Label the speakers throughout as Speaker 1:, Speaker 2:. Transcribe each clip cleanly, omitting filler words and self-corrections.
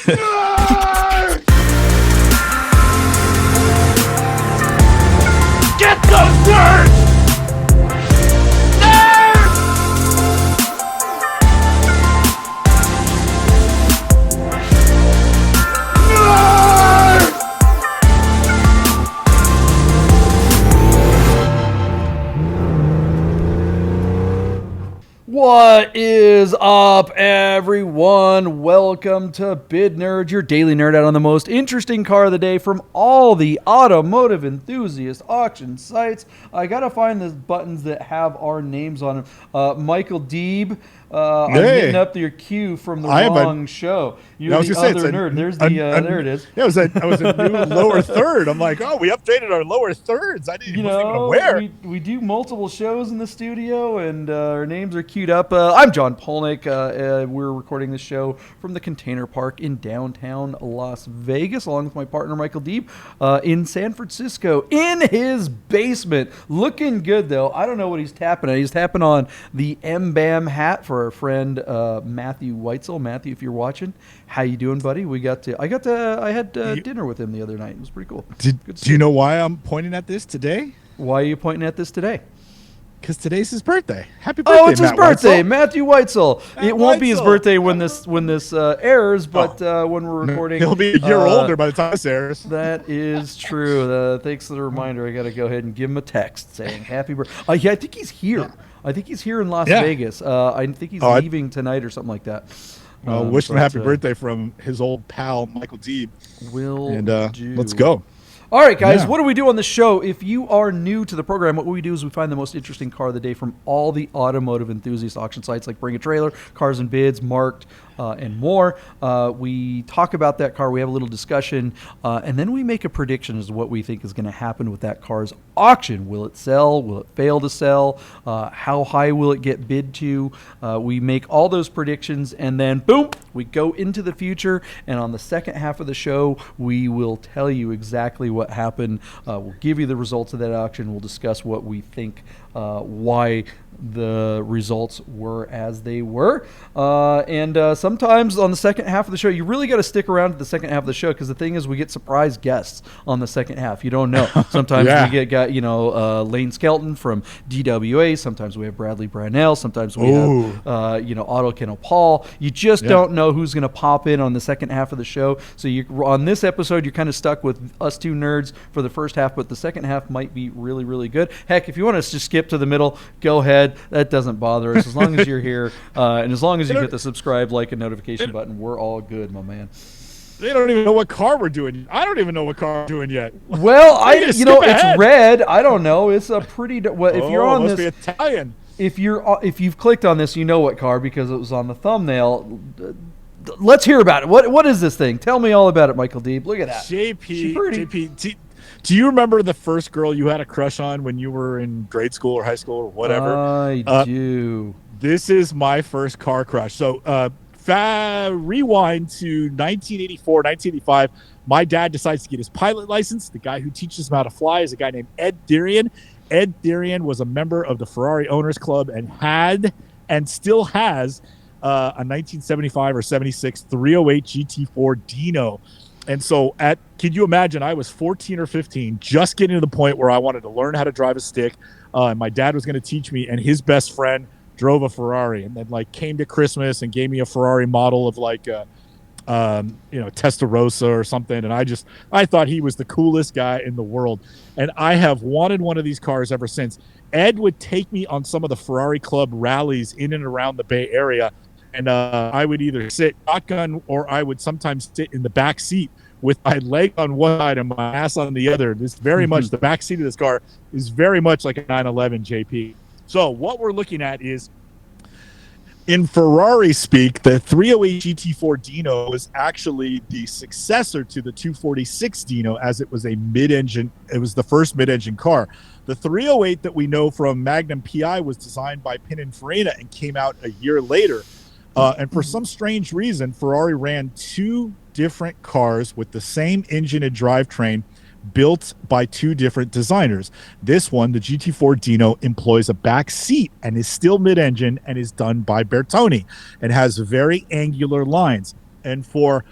Speaker 1: Get those nerds!
Speaker 2: What is up, everyone? Welcome to Bid Nerd, your daily nerd out on the most interesting car of the day from all the automotive enthusiast auction sites. I gotta find the buttons that have our names on them. Michael Deeb, I'm getting up your cue from the wrong show. You're the other nerd. There's the there it is.
Speaker 3: Yeah, I was a new lower third. I'm like, oh, we updated our lower thirds. I didn't even aware.
Speaker 2: We do multiple shows in the studio, and our names are queued up. I'm John Polnik. We're recording this show from the Container Park in downtown Las Vegas, along with my partner Michael Deeb in San Francisco, in his basement. Looking good, though. I don't know what he's tapping on. He's tapping on the M-Bam hat for our friend Matthew Weitzel. Matthew, if you're watching, how you doing, buddy? I had dinner with him the other night. It was pretty cool.
Speaker 3: Do you know why I'm pointing at this today?
Speaker 2: Why are you pointing at this today?
Speaker 3: Because today's his birthday. Happy birthday,
Speaker 2: it's his birthday,
Speaker 3: Weitzel.
Speaker 2: Matthew Weitzel. It won't be his
Speaker 3: Weitzel.
Speaker 2: birthday when this airs, but when we're recording,
Speaker 3: he'll be a year older by the time this airs.
Speaker 2: That is true. Thanks for the reminder. I got to go ahead and give him a text saying happy birthday. Yeah, I think he's here.
Speaker 3: Yeah.
Speaker 2: I think he's here in Las Vegas. I think he's leaving tonight or something like that.
Speaker 3: Wish him a happy birthday from his old pal Michael Deeb. Let's go.
Speaker 2: All right, guys, What do we do on the show? If you are new to the program, what we do is we find the most interesting car of the day from all the automotive enthusiast auction sites like Bring a Trailer, Cars&Bids, Marked, and more. We talk about that car. We have a little discussion, and then we make a prediction as to what we think is going to happen with that car's auction. Will it sell? Will it fail to sell? How high will it get bid to? We make all those predictions, and then, boom, we go into the future, and on the second half of the show, we will tell you exactly what happened. We'll give you the results of that auction. We'll discuss what we think, why the results were as they were. Sometimes on the second half of the show, you really got to stick around to the second half of the show, because the thing is, we get surprise guests on the second half. You don't know. Sometimes we get Lane Skelton from DWA. Sometimes we have Bradley Brownell. Sometimes we have Otto Kennel Paul. You just don't know who's going to pop in on the second half of the show. So on this episode, you're kind of stuck with us two nerds for the first half, but the second half might be really, really good. Heck, if you want us to skip to the middle, go ahead. That doesn't bother us as long as you're here, and as long as you hit the subscribe, like, and notification button. We're all good, my man.
Speaker 3: They don't even know what car we're doing. I don't even know what car we're doing yet.
Speaker 2: Well, it's red. I don't know. It's a pretty. If you're on
Speaker 3: must
Speaker 2: this,
Speaker 3: be Italian.
Speaker 2: If you've clicked on this, you know what car because it was on the thumbnail. Let's hear about it. What is this thing? Tell me all about it, Michael Deeb. Look at that.
Speaker 3: JP. Do you remember the first girl you had a crush on when you were in grade school or high school or whatever?
Speaker 2: I do.
Speaker 3: This is my first car crush. So rewind to 1984, 1985. My dad decides to get his pilot license. The guy who teaches him how to fly is a guy named Ed Therian. Ed Therian was a member of the Ferrari Owners Club and had and still has a 1975 or 76 308 GT4 Dino. And so can you imagine, I was 14 or 15, just getting to the point where I wanted to learn how to drive a stick. And my dad was going to teach me, and his best friend drove a Ferrari, and then came to Christmas and gave me a Ferrari model of Testarossa or something. And I thought he was the coolest guy in the world. And I have wanted one of these cars ever since. Ed would take me on some of the Ferrari Club rallies in and around the Bay Area. And I would either sit shotgun or I would sometimes sit in the back seat with my leg on one side and my ass on the other. This very much, the back seat of this car is very much like a 911 JP. So what we're looking at is, in Ferrari speak, the 308 GT4 Dino is actually the successor to the 246 Dino, as it was a mid-engine. It was the first mid-engine car. The 308 that we know from Magnum PI was designed by Pininfarina and came out a year later. And for some strange reason, Ferrari ran two different cars with the same engine and drivetrain built by two different designers. This one, the GT4 Dino, employs a back seat and is still mid-engine and is done by Bertoni and has very angular lines. And for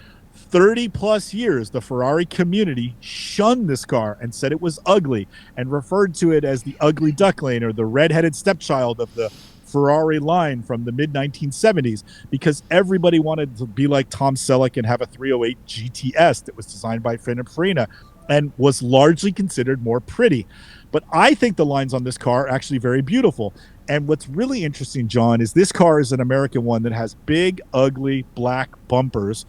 Speaker 3: 30 plus years, the Ferrari community shunned this car and said it was ugly and referred to it as the ugly duckling or the redheaded stepchild of the Ferrari line from the mid 1970s, because everybody wanted to be like Tom Selleck and have a 308 GTS that was designed by Pininfarina and was largely considered more pretty. But I think the lines on this car are actually very beautiful. And what's really interesting, John, is this car is an American one that has big, ugly, black bumpers,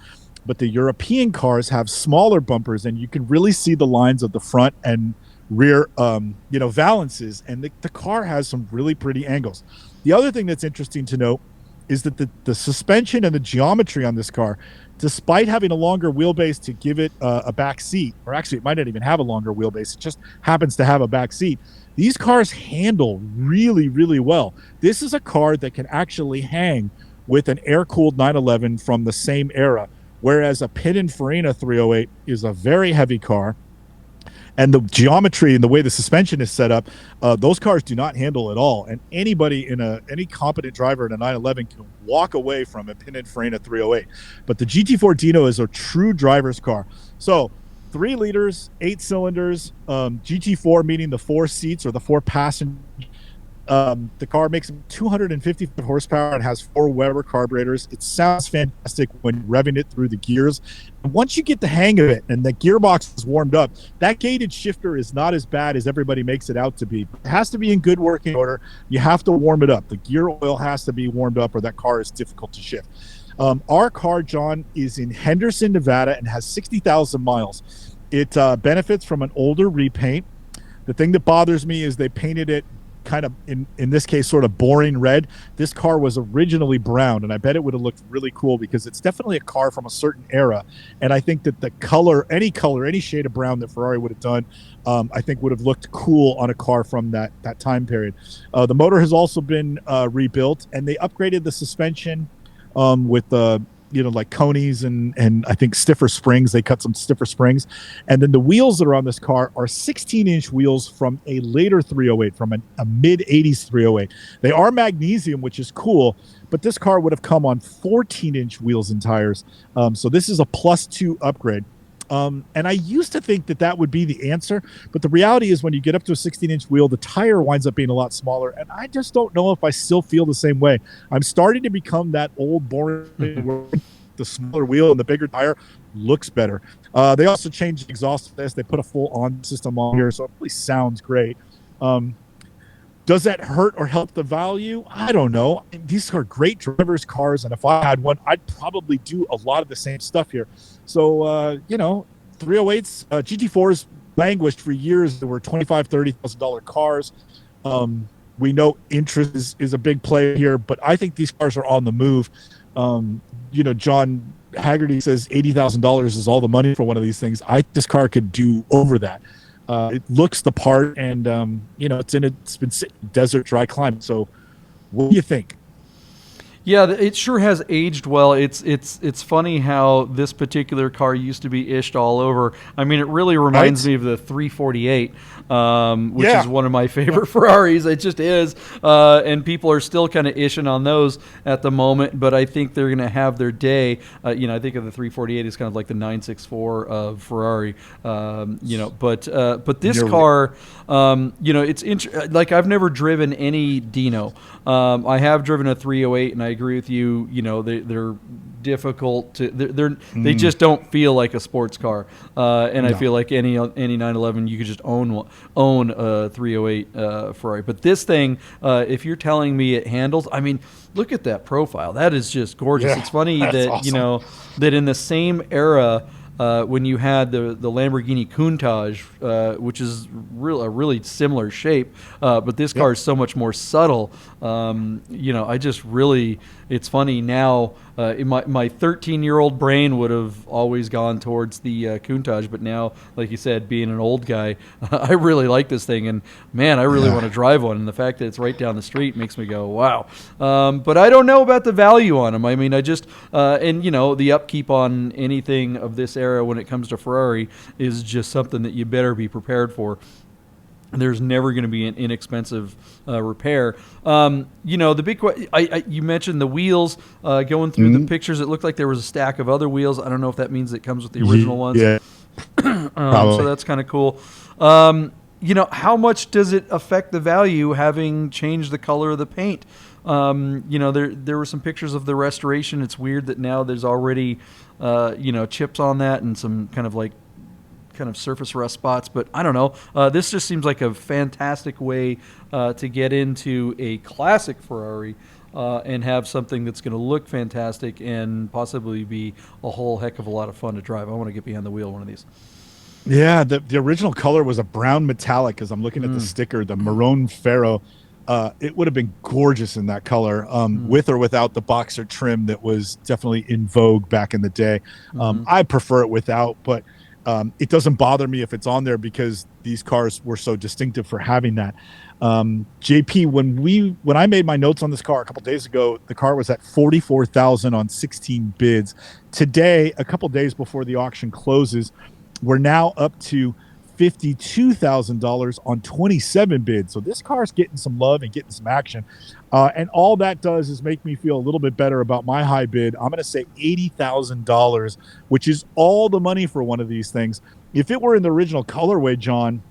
Speaker 3: but the European cars have smaller bumpers, and you can really see the lines of the front and rear, valances, and the car has some really pretty angles. The other thing that's interesting to note is that the suspension and the geometry on this car, despite having a longer wheelbase to give it a back seat, or actually it might not even have a longer wheelbase, it just happens to have a back seat. These cars handle really, really well. This is a car that can actually hang with an air-cooled 911 from the same era, whereas a Pininfarina 308 is a very heavy car. And the geometry and the way the suspension is set up, those cars do not handle at all. And any competent driver in a 911 can walk away from a Pininfarina 308. But the GT4 Dino is a true driver's car. So 3 liters, 8 cylinders, GT4 meaning the 4 seats or the 4 passengers. The car makes 255 horsepower and has 4 Weber carburetors. It sounds fantastic when revving it through the gears. And once you get the hang of it and the gearbox is warmed up, that gated shifter is not as bad as everybody makes it out to be. It has to be in good working order. You have to warm it up. The gear oil has to be warmed up, or that car is difficult to shift. Our car, John, is in Henderson, Nevada, and has 60,000 miles. It benefits from an older repaint. The thing that bothers me is they painted it kind of, in this case, sort of boring red. This car was originally brown, and I bet it would have looked really cool because it's definitely a car from a certain era. And I think that the color, any shade of brown that Ferrari would have done, I think would have looked cool on a car from that time period. The motor has also been rebuilt, and they upgraded the suspension with like conies and I think stiffer springs. They cut some stiffer springs. And then the wheels that are on this car are 16-inch wheels from a later 308, from a mid-80s 308. They are magnesium, which is cool, but this car would have come on 14-inch wheels and tires. So this is a +2 upgrade. And I used to think that would be the answer, but the reality is when you get up to a 16-inch wheel, the tire winds up being a lot smaller, and I just don't know if I still feel the same way. I'm starting to become that old, boring the smaller wheel and the bigger tire looks better. They also changed the exhaust for this. They put a full-on system on here, so it really sounds great. Does that hurt or help the value? I don't know. These are great drivers' cars, and if I had one, I'd probably do a lot of the same stuff here. So, 308s, GT4s languished for years. There were $25,000, $30,000 cars. We know interest is a big player here, but I think these cars are on the move. John Haggerty says $80,000 is all the money for one of these things. This car could do over that. It looks the part, and it's been sitting in desert dry climate. So, what do you think?
Speaker 2: Yeah, it sure has aged well. It's funny how this particular car used to be ished all over. I mean, it really reminds me of the 348, which is one of my favorite Ferraris. It just is, and people are still kind of ishing on those at the moment. But I think they're going to have their day. I think of the 348 as kind of like the 964 of Ferrari. But this car, it's like I've never driven any Dino. I have driven a 308, and I agree with you. They're difficult to. They just don't feel like a sports car. I feel like any 911 you could just own a 308 Ferrari. But this thing, if you're telling me it handles, I mean, look at that profile. That is just gorgeous. Yeah, it's funny that awesome. That in the same era. When you had the Lamborghini Countach, which is a really similar shape, but this car is so much more subtle. I just really, it's funny now. My 13-year-old brain would have always gone towards the Countach, but now, like you said, being an old guy, I really like this thing, and man, I really want to drive one. And the fact that it's right down the street makes me go, wow. But I don't know about the value on them. I mean, the upkeep on anything of this era when it comes to Ferrari is just something that you better be prepared for. there's never going to be an inexpensive repair. The big you mentioned the wheels. Going through the pictures, it looked like there was a stack of other wheels. I don't know if that means it comes with the original ones.
Speaker 3: Yeah.
Speaker 2: So that's kind of cool. How much does it affect the value having changed the color of the paint? There were some pictures of the restoration. It's weird that now there's already chips on that and some kind of surface rust spots, but I don't know. This just seems like a fantastic way to get into a classic Ferrari and have something that's going to look fantastic and possibly be a whole heck of a lot of fun to drive. I want to get behind the wheel of one of these.
Speaker 3: Yeah, the original color was a brown metallic. As I'm looking at the sticker, the Marron Ferro, it would have been gorgeous in that color, with or without the boxer trim that was definitely in vogue back in the day. I prefer it without, but it doesn't bother me if it's on there because these cars were so distinctive for having that. JP, when I made my notes on this car a couple days ago, the car was at $44,000 on 16 bids. Today, a couple days before the auction closes, we're now up to $52,000 on 27 bids. So this car's getting some love and getting some action. And all that does is make me feel a little bit better about my high bid. I'm going to say $80,000, which is all the money for one of these things. If it were in the original colorway, John,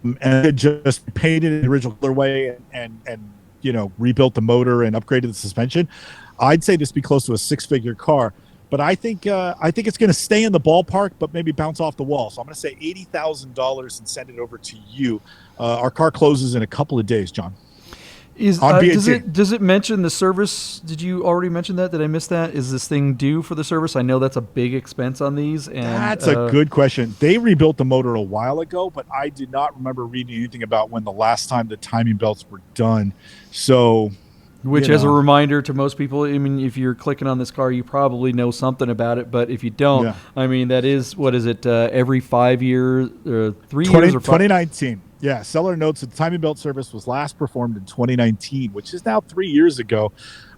Speaker 3: and it just painted in the original colorway and rebuilt the motor and upgraded the suspension, I'd say this would be close to a six-figure car. But I think it's going to stay in the ballpark, but maybe bounce off the wall. So I'm going to say $80,000 and send it over to you. Our car closes in a couple of days, John.
Speaker 2: Does it mention the service? Did you already mention that? Did I miss that? Is this thing due for the service? I know that's a big expense on these. And
Speaker 3: that's a good question. They rebuilt the motor a while ago, but I did not remember reading anything about when the last time the timing belts were done. So...
Speaker 2: Which, as a reminder to most people, I mean, if you're clicking on this car, you probably know something about it. But if you don't, I mean, that is, what is it, every 5 years, 3 years? Or
Speaker 3: 2019. Yeah, seller notes that the timing belt service was last performed in 2019, which is now 3 years ago.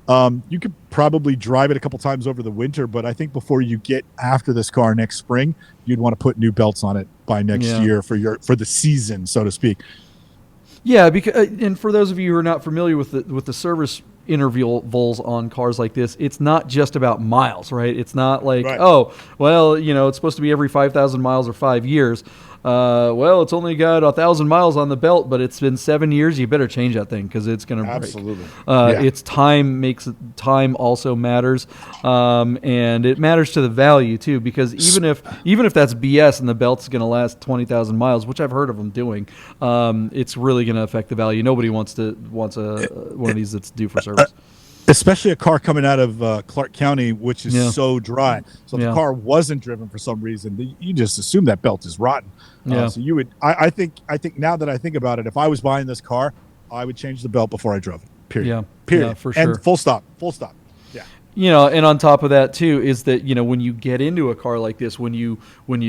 Speaker 3: You could probably drive it a couple times over the winter, but I think before you get after this car next spring, you'd want to put new belts on it by next year for the season, so to speak.
Speaker 2: Yeah, because and for those of you who are not familiar with the service intervals on cars like this, it's not just about miles, right? It's not like, oh, well, it's supposed to be every 5,000 miles or 5 years. Well, it's only got 1,000 miles on the belt, but it's been 7 years. You better change that thing because it's going to break.
Speaker 3: Absolutely.
Speaker 2: It's time also matters, and it matters to the value too. Because even if that's BS and the belt's going to last 20,000 miles, which I've heard of them doing, it's really going to affect the value. Nobody wants one of these that's due for service.
Speaker 3: Especially a car coming out of Clark County, which is so dry. So if the car wasn't driven for some reason, you just assume that belt is rotten. So you would, I think now that I think about it, if I was buying this car, I would change the belt before I drove it. Period. Period.
Speaker 2: Yeah, for sure.
Speaker 3: And full stop. Yeah.
Speaker 2: And on top of that too is that when you get into a car like this, when you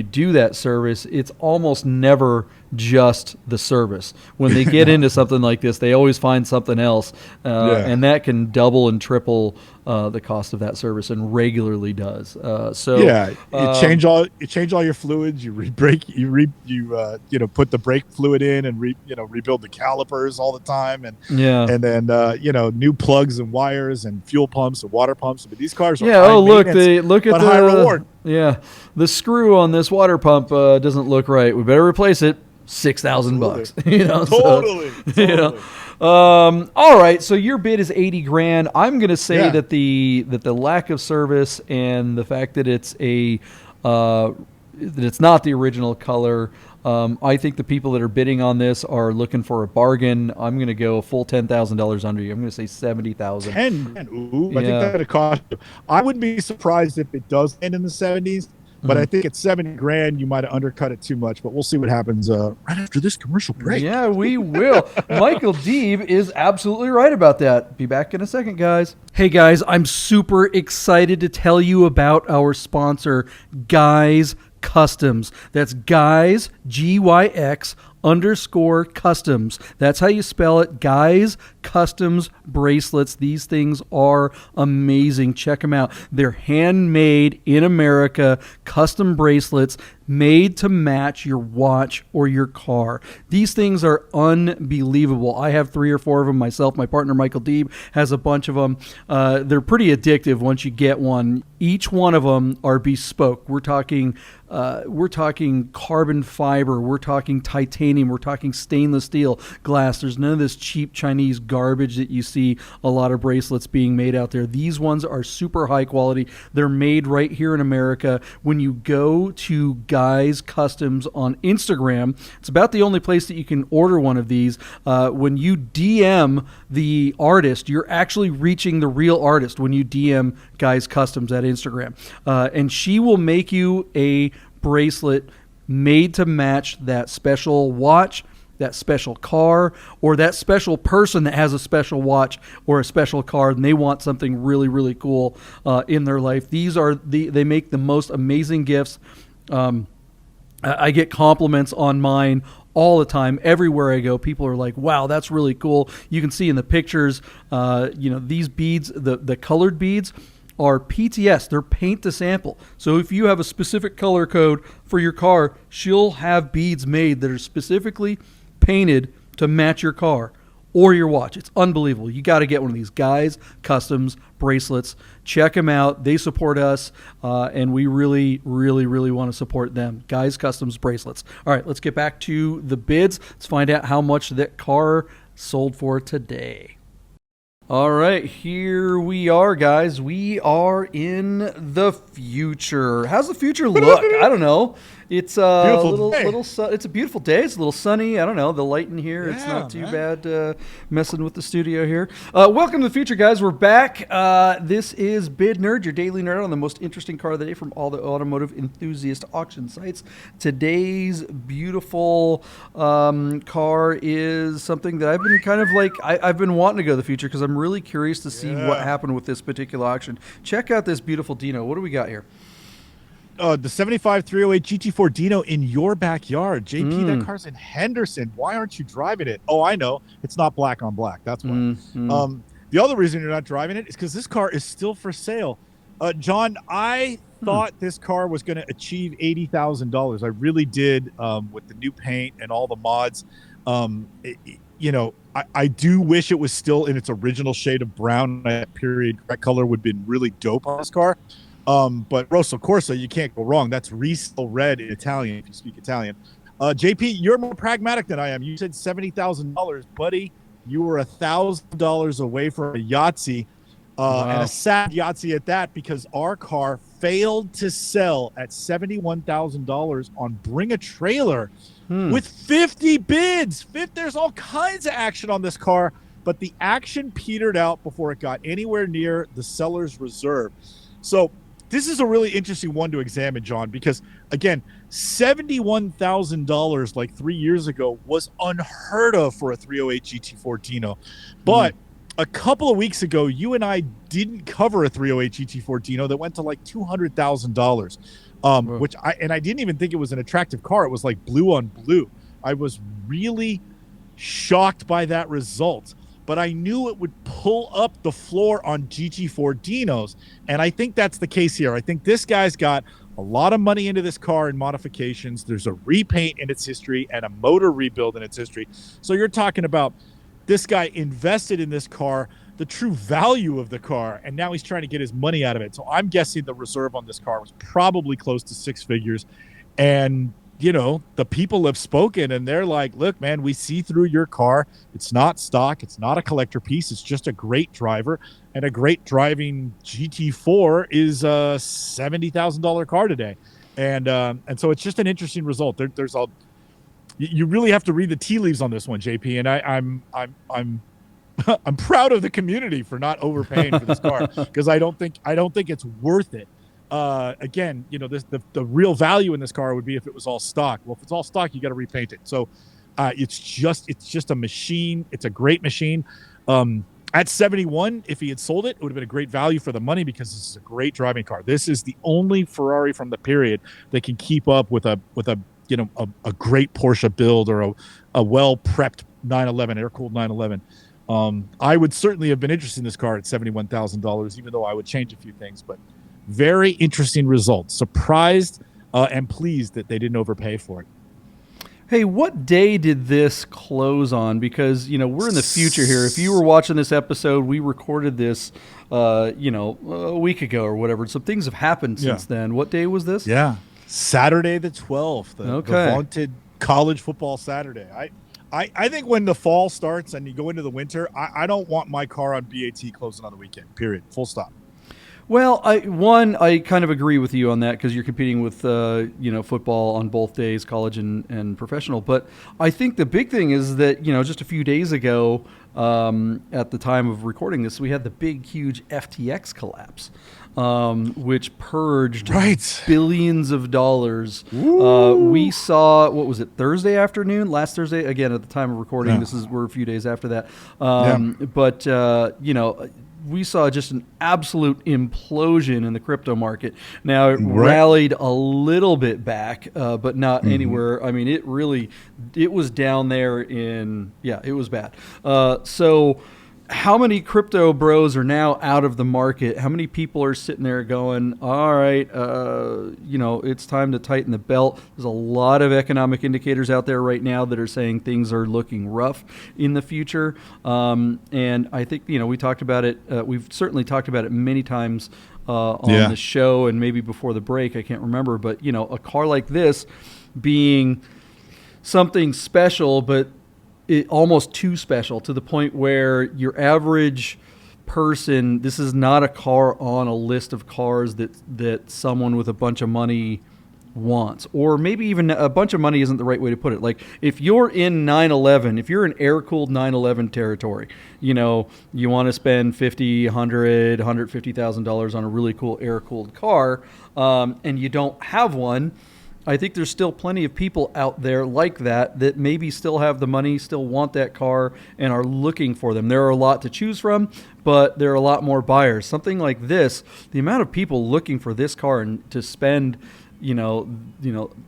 Speaker 2: do that service, it's almost never just the service. When they get into something like this, they always find something else, and that can double and triple the cost of that service, and regularly does.
Speaker 3: You change all your fluids, you re-brake, you put the brake fluid in, and rebuild the calipers all the time, and then new plugs and wires and fuel pumps and water pumps. But these cars are
Speaker 2: look at the
Speaker 3: high reward.
Speaker 2: Yeah, the screw on this water pump doesn't look right. We better replace it. $6,000.
Speaker 3: Totally.
Speaker 2: All right. So your bid is $80,000. I'm going to say that the lack of service and the fact that it's that it's not the original color. I think the people that are bidding on this are looking for a bargain. I'm going to go a full $10,000 under you. I'm going to say $70,000.
Speaker 3: I think that would cost you. I wouldn't be surprised if it does end in the 70s. But I think at $70,000, you might have undercut it too much. But we'll see what happens right after this commercial break.
Speaker 2: Yeah, we will. Michael Deeb is absolutely right about that. Be back in a second, guys. Hey, guys, I'm super excited to tell you about our sponsor, Guys Customs. That's Guys, Gyx, _customs. That's how you spell it. Guys Customs bracelets. These things are amazing. Check them out. They're handmade in America, custom bracelets made to match your watch or your car. These things are unbelievable. I have 3 or 4 of them myself. My partner Michael Deeb has a bunch of them. They're pretty addictive once you get one. Each one of them are bespoke. We're talking carbon fiber. We're talking titanium. We're talking stainless steel, glass. There's none of this cheap Chinese garbage that you see a lot of bracelets being made out there. These ones are super high quality. They're made right here in America. When you go to Guys Customs on Instagram, it's about the only place that you can order one of these. When you DM the artist, you're actually reaching the real artist when you DM Guys Customs at Instagram. And she will make you a bracelet made to match that special watch, that special car, or that special person that has a special watch or a special car and they want something really, really cool in their life. They make the most amazing gifts. I get compliments on mine all the time. Everywhere I go, people are like, wow, that's really cool. You can see in the pictures, these beads, the colored beads are PTS. They're paint to sample. So if you have a specific color code for your car, she'll have beads made that are specifically painted to match your car or your watch. It's unbelievable. You got to get one of these Guys Customs bracelets. Check them out. They support us, and we really, really, really want to support them. Guys Customs bracelets. All right, let's get back to the bids. Let's find out how much that car sold for today. All right, here we are, guys. We are in the future. How's the future look? I don't know. It's a it's a beautiful day. It's a little sunny. I don't know. The light in here, it's not too bad messing with the studio here. Welcome to the future, guys. We're back. This is Bid Nerd, your daily nerd on the most interesting car of the day from all the automotive enthusiast auction sites. Today's beautiful car is something that I've been kind of like, I've been wanting to go to the future because I'm really curious to see what happened with this particular auction. Check out this beautiful Dino. What do we got here?
Speaker 3: The 75 308 GT4 Dino in your backyard. JP, that car's in Henderson. Why aren't you driving it? Oh, I know. It's not black on black. That's why. The other reason you're not driving it is because this car is still for sale. John, I thought this car was going to achieve $80,000. I really did, with the new paint and all the mods. I do wish it was still in its original shade of brown. That period correct color would have been really dope on this car. But Rosso Corsa, you can't go wrong. That's Riesel red in Italian, if you speak Italian. JP, you're more pragmatic than I am. You said $70,000, buddy. You were $1,000 away from a Yahtzee, and a sad Yahtzee at that, because our car failed to sell at $71,000 on Bring a Trailer with 50 bids. There's all kinds of action on this car, but the action petered out before it got anywhere near the seller's reserve. So this is a really interesting one to examine, John, because, again, $71,000 like 3 years ago was unheard of for a 308 GT4 Dino. But a couple of weeks ago, you and I didn't cover a 308 GT4 Dino that went to like $200,000, which I didn't even think it was an attractive car. It was like blue on blue. I was really shocked by that result. But I knew it would pull up the floor on GT4 Dinos, and I think that's the case here. I think this guy's got a lot of money into this car in modifications. There's a repaint in its history and a motor rebuild in its history. So you're talking about this guy invested in this car, the true value of the car, and now he's trying to get his money out of it. So I'm guessing the reserve on this car was probably close to 6 figures. And the people have spoken, and they're like, look, man, we see through your car. It's not stock. It's not a collector piece. It's just a great driver, and a great driving GT4 is a $70,000 car today. And so it's just an interesting result. You really have to read the tea leaves on this one, JP. And I'm I'm proud of the community for not overpaying for this car, because I don't think it's worth it. Again, the real value in this car would be if it was all stock. Well, if it's all stock, you got to repaint it. So it's just a machine. It's a great machine. At 71, if he had sold it, it would have been a great value for the money, because this is a great driving car. This is the only Ferrari from the period that can keep up with a a great Porsche build or a well prepped 911, air cooled 911. I would certainly have been interested in this car at $71,000, even though I would change a few things. But very interesting results. Surprised and pleased that they didn't overpay for it.
Speaker 2: Hey, what day did this close on? Because, we're in the future here. If you were watching this episode, we recorded this, a week ago or whatever. So things have happened since then. What day was this?
Speaker 3: Yeah. Saturday the 12th, the vaunted college football Saturday. I think when the fall starts and you go into the winter, I don't want my car on BAT closing on the weekend, period. Full stop.
Speaker 2: Well, I kind of agree with you on that because you're competing with football on both days, college and professional. But I think the big thing is that just a few days ago, at the time of recording this, we had the big, huge FTX collapse, which purged billions of dollars. We saw, what was it, Thursday afternoon? Last Thursday, again at the time of recording. We're a few days after that. But we saw just an absolute implosion in the crypto market. Now, it rallied a little bit back, but not anywhere. I mean, it was down there it was bad. So how many crypto bros are now out of the market? How many people are sitting there going, all right, it's time to tighten the belt? There's a lot of economic indicators out there right now that are saying things are looking rough in the future. And I think, we talked about it. We've certainly talked about it many times on the show and maybe before the break. I can't remember. But, a car like this being something special, but almost too special to the point where your average person, this is not a car on a list of cars that someone with a bunch of money wants, or maybe even a bunch of money isn't the right way to put it. Like if you're in 911, if you're in air-cooled 911 territory, you want to spend $50, $100, $150,000 on a really cool air-cooled car, and you don't have one, I think there's still plenty of people out there like that maybe still have the money, still want that car, and are looking for them. There are a lot to choose from, but there are a lot more buyers. Something like this, the amount of people looking for this car and to spend, a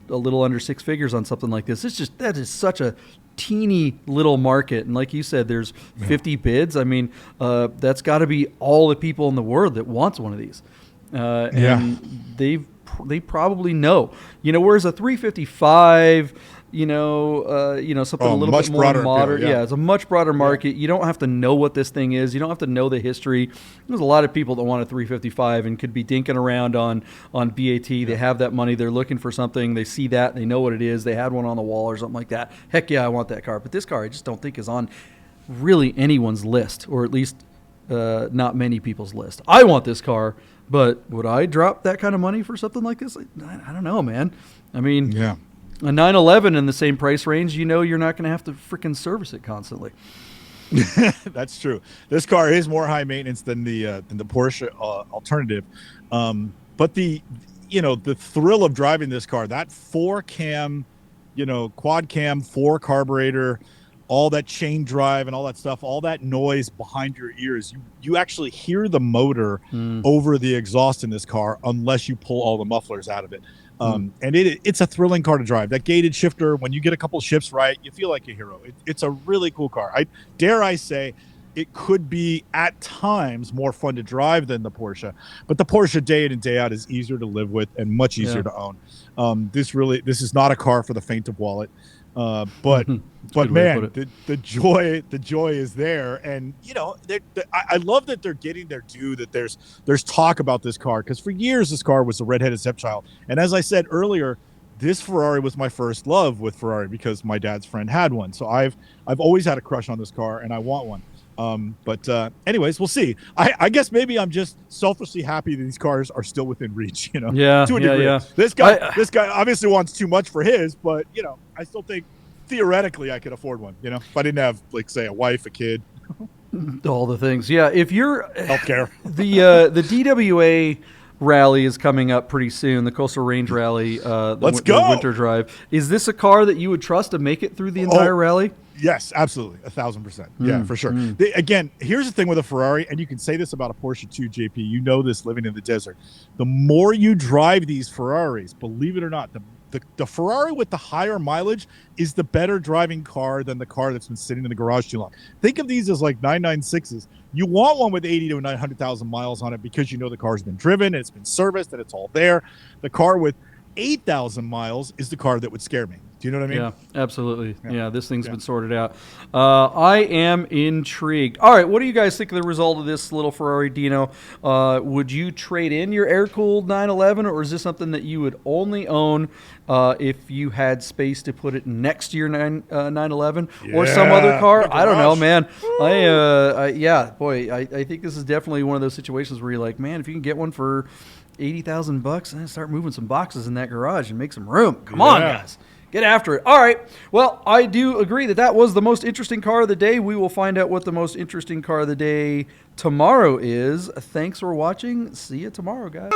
Speaker 2: little under six figures on something like this, that is such a teeny little market. And like you said, there's 50 bids. I mean, that's got to be all the people in the world that wants one of these. And they probably know, whereas a 355, something a little bit more modern. It's a much broader market. You don't have to know what this thing is. You don't have to know the history. There's a lot of people that want a 355 and could be dinking around on BAT. They have that money. They're looking for something. They see that. They know what it is. They had one on the wall or something like that. Heck yeah, I want that car. But this car, I just don't think is on really anyone's list, or at least not many people's list. I want this car. But would I drop that kind of money for something like this? I don't know, man. I mean, a 911 in the same price range, you're not going to have to freaking service it constantly.
Speaker 3: That's true. This car is more high maintenance than the Porsche alternative. But the thrill of driving this car, that 4-cam, quad cam, 4 carburetor, all that chain drive and all that stuff, all that noise behind your ears, you actually hear the motor over the exhaust in this car unless you pull all the mufflers out of it. And it's a thrilling car to drive. That gated shifter, when you get a couple shifts right, you feel like a hero. It's a really cool car. I say it could be at times more fun to drive than the Porsche, but the Porsche day in and day out is easier to live with and much easier to own. This is not a car for the faint of wallet. But man, the joy is there, and I love that they're getting their due. That there's talk about this car, because for years this car was a redheaded stepchild, and as I said earlier, this Ferrari was my first love with Ferrari because my dad's friend had one. So I've always had a crush on this car, and I want one. But anyways, we'll see. I guess maybe I'm just selfishly happy that these cars are still within reach, to a degree.
Speaker 2: Yeah.
Speaker 3: This guy obviously wants too much for his, but I still think theoretically I could afford one, if I didn't have, like, say, a wife, a kid,
Speaker 2: all the things. Yeah. If you're
Speaker 3: healthcare,
Speaker 2: the DWA rally is coming up pretty soon. The Coastal Range Rally, the winter drive. Is this a car that you would trust to make it through the entire rally?
Speaker 3: Yes, absolutely. 1,000%. Yeah, for sure. Again, here's the thing with a Ferrari, and you can say this about a Porsche too, JP. You know this living in the desert. The more you drive these Ferraris, believe it or not, the Ferrari with the higher mileage is the better driving car than the car that's been sitting in the garage too long. Think of these as like 996s. You want one with 80 to 900,000 miles on it because you know the car's been driven and it's been serviced and it's all there. The car with 8,000 miles is the car that would scare me. Do you know what I mean?
Speaker 2: Yeah, absolutely. Yeah, this thing's been sorted out. I am intrigued. All right, what do you guys think of the result of this little Ferrari Dino? Would you trade in your air-cooled 911, or is this something that you would only own if you had space to put it next to your 911 or some other car? I don't know, man. I think this is definitely one of those situations where you're like, man, if you can get one for $80,000, start moving some boxes in that garage and make some room. Come on, guys. Get after it. All right. Well, I do agree that was the most interesting car of the day. We will find out what the most interesting car of the day tomorrow is. Thanks for watching. See you tomorrow, guys.